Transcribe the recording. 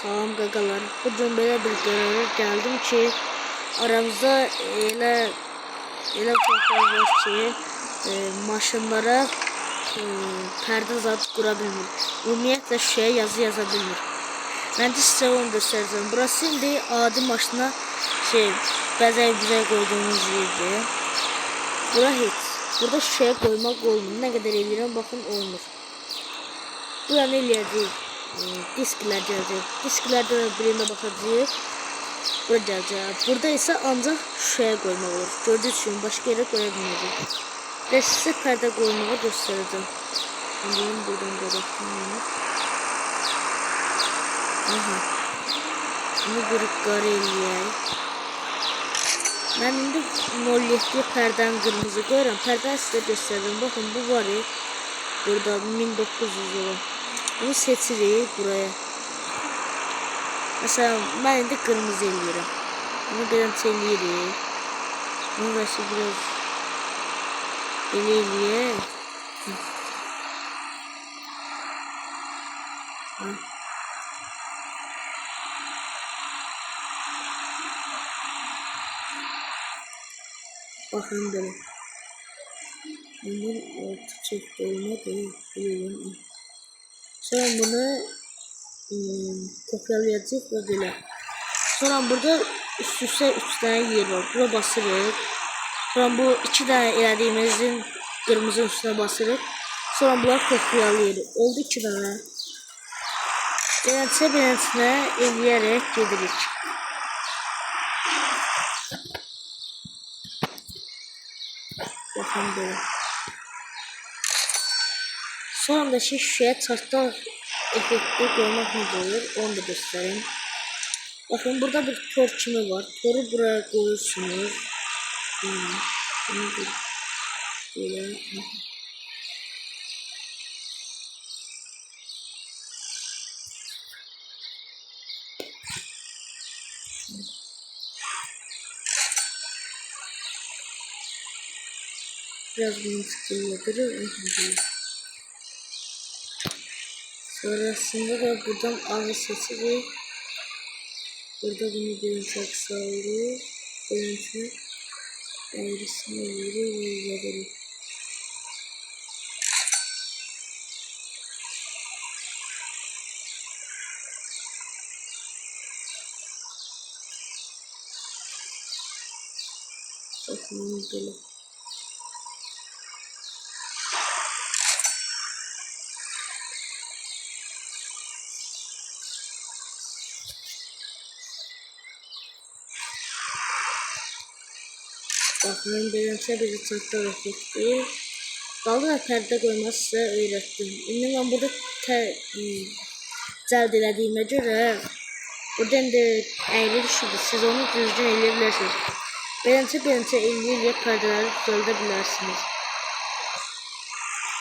Salam qaqalar. Bu gün belə bir qərara gəldim ki, aramızda elə uşaqlar var ki, maşınlara pərdə zad qura bilmir. Ümumiyyətlə şişəyə yazı yaza bilmir. Mən də sizə onu göstərəcəm. Burası indi adi maşına bəzək qoyduğumuz yerdir. Bura heç. Burada şişəyə qoymaq olmur. Nə qədər eləyirəm, baxın olmur. Buranı eləyəcəyik. Disklər gələcək. Disklərdə birində baxacağıq. Bura gələcək. Burada isə ancaq şişəyə qoymaq olur. Gördüyünüz kimi başqa yerə qoya bilməyəcək. Və sizə pərdə qoymağı göstərəcəm. Şimdi buradan qabaqlayalım. Aha. Bunu bir qarı eləyək. Mən indi 07 pərdəni qırmızı qoyuram. Pərdəni sizə göstərəcəm. Baxın bu var. Burada 1900 olan. Bunu seçirik buraya. Mesela ben indi kırmızı eləyirəm. Bunu biraz eləyirik. Bunu da biraz eləyək. Bakın böyle. Bunun altı çok olmadı. Sonra bunu kopyalayacağız ve böyle. Sonra burada üst-üste 3 tane yer var. Bura basırıq. Sonra bu 2 tane elədiyimizin qırmızı üstüne basırıq. Sonra bunlar kopyalayırıq. Oldu 2 tane. Beləncə eləyərək gedirik. Baxın böyle. Sonra da şişeye çarptaq efekti görmək necə olur, onu da göstəreyim. Bakın burada bir tor kimi var. Toru buraya koyursunuz. Bunu böyle. Biraz bunu sıkıntı. Sonrasında da buradan ağır seçerek burada bunu bir çok sağlıyor. Böylece ayrısını veriyor ve yazarım. Bakın böyle. Bakın beləncə bizi çatdar efekti. Qaldı və pərdə qoyması sizə öyrətdim. İndi mən burada cəld elədiyimə görə burada indi əyri düşürdü. Siz onu düzgün eləyə bilərsiniz. Beləncə eləyib pərdələri düzəldə bilərsiniz.